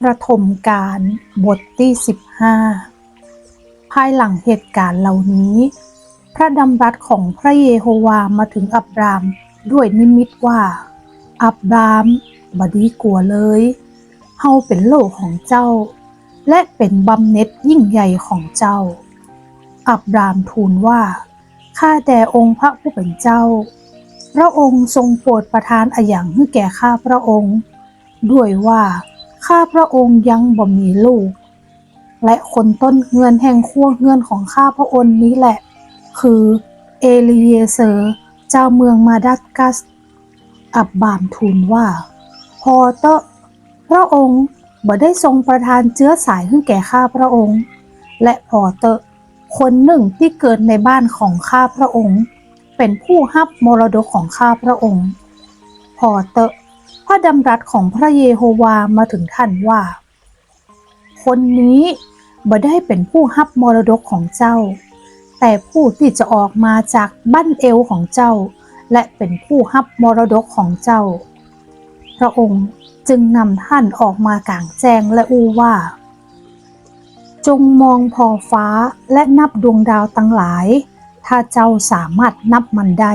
ประถมกาลบทที่15ภายหลังเหตุการณ์เหล่านี้พระดำรัสของพระเยโฮวามาถึงอับรามด้วยนิมิตว่าอับรามบ่ดีกลัวเลยเฮาเป็นโลกของเจ้าและเป็นบำเหน็จยิ่งใหญ่ของเจ้าอับรามทูลว่าข้าแต่องค์พระผู้เป็นเจ้าพระองค์ทรงโปรดประทานอะหยังให้แก่ข้าพระองค์ด้วยว่าข้าพระองค์ยังบ่มีลูกและคนต้นเฮือนแห่งครัวเฮือนของข้าพระองค์นี้แหละคือเอลีเยเซอร์เจ้าเมืองมาดัสกัสอับบามทูลว่าพอเตอะพระองค์บ่ได้ทรงประทานเชื้อสายให้แก่ข้าพระองค์และพอเตอะคนหนึ่งที่เกิดในบ้านของข้าพระองค์เป็นผู้รับมรดกของข้าพระองค์พอเตอะพระดำรัสของพระเยโฮวามาถึงท่านว่าคนนี้บ่ได้เป็นผู้รับมรดกของเจ้าแต่ผู้ที่จะออกมาจากบั้นเอวของเจ้าและเป็นผู้รับมรดกของเจ้าพระองค์จึงนำท่านออกมากลางแจ้งและอู้ว่าจงมองพอฟ้าและนับดวงดาวทั้งหลายถ้าเจ้าสามารถนับมันได้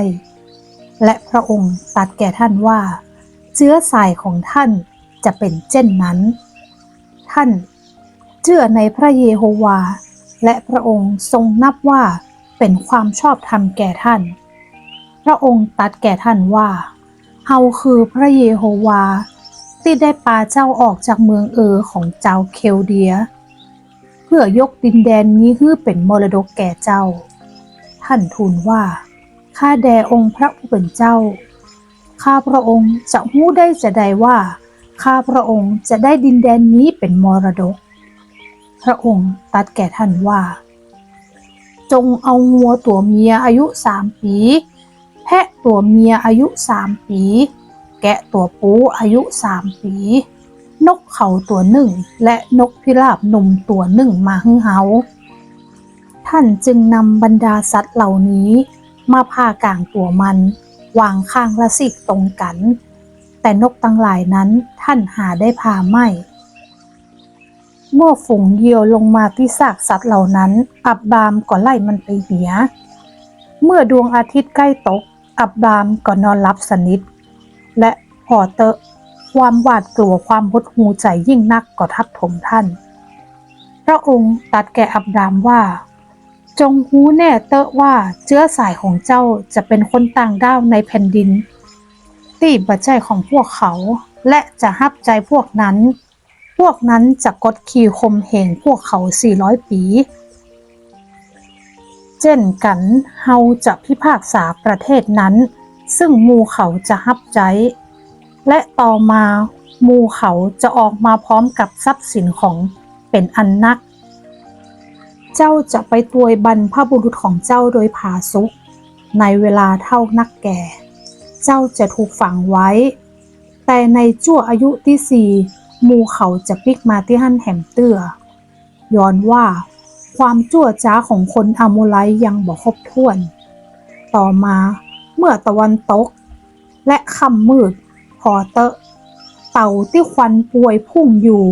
และพระองค์ตรัสแก่ท่านว่าเชื้อสายของท่านจะเป็นเช่นนั้นท่านเชื่อในพระเยโฮวาและพระองค์ทรงนับว่าเป็นความชอบธรรมแก่ท่านพระองค์ตรัสแก่ท่านว่าเฮาคือพระเยโฮวาที่ได้พาเจ้าออกจากเมืองของเจ้าเคลเดียเพื่อยกดินแดนนี้ให้เป็นมรดกแก่เจ้าท่านทูลว่าข้าแด่องค์พระผู้เป็นเจ้าข้าพระองค์จะฮู้ได้จะใดว่าข้าพระองค์จะได้ดินแดนนี้เป็นมรดกพระองค์ตรัสแก่ท่านว่าจงเอางัวตัวเมียอายุ3 ปีแพะตัวเมียอายุ3 ปีแกะตัวปูอายุ3 ปีนกเขาตัวหนึ่งและนกพิราบหนุ่มตัวหนึ่งมาให้เฮาท่านจึงนำบรรดาสัตว์เหล่านี้มาผ่ากลางตัวมันวางข้างละสิกตรงกันแต่นกทั้งหลายนั้นท่านหาได้ผ่าไม่เมื่อฝูงเหยี่ยวลงมาที่ซากสัตว์เหล่านั้นอับบามก็ไล่มันไปเหียเมื่อดวงอาทิตย์ใกล้ตกอับบามก็นอนหลับสนิทและพอเตอะความหวาดกลัวความหดหู่ใจยิ่งนักก็ทับถมท่านพระองค์ตรัสแก่อับรามว่าจงฮู้แน่เตอะว่าเชื้อสายของเจ้าจะเป็นคนต่างดาวในแผ่นดินที่บ่ใจของพวกเขาและจะฮับใจพวกนั้นจะกดขี่ข่มเหงพวกเขา400 ปีเช่นกันเฮาจะพิพากษาประเทศนั้นซึ่งหมู่เขาจะฮับใจและต่อมาหมู่เขาจะออกมาพร้อมกับทรัพย์สินของเป็นอันนักเจ้าจะไปตวยบรรพบุรุษของเจ้าโดยผาสุกในเวลาเท่านักแก่เจ้าจะถูกฝังไว้แต่ในชั่วอายุที่4หมู่เขาจะปิกมาที่หั่นแหมเตื้อย้อนว่าความชั่วช้าของคนอาโมไลยังบ่ครบถ้วนต่อมาเมื่อตะวันตกและค่ำมืดพอเตอะเต่าที่ควันป่วยพุ่งอยู่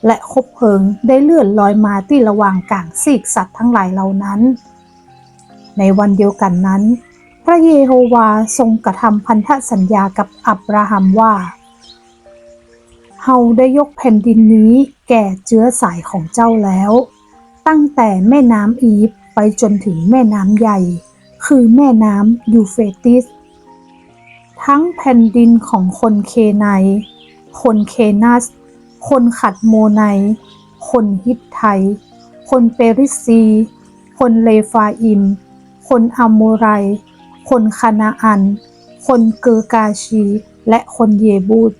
และคบเพลิงได้เลื่อนลอยมาที่ระหว่างกลางซีกสัตว์ทั้งหลายเหล่านั้นในวันเดียวกันนั้นพระเยโฮวาทรงกระทำพันธสัญญากับอับราฮัมว่าเฮาได้ยกแผ่นดินนี้แก่เชื้อสายของเจ้าแล้วตั้งแต่แม่น้ำอีฟไปจนถึงแม่น้ำใหญ่คือแม่น้ำยูเฟรติสทั้งแผ่นดินของคนเคไนคนเคนัสคนขัดโมไนคนฮิตไทคนเปริซีคนเลฟาอิมคนอัมโมไรคนคานาอันคนเกอร์กาชีและคนเยบูส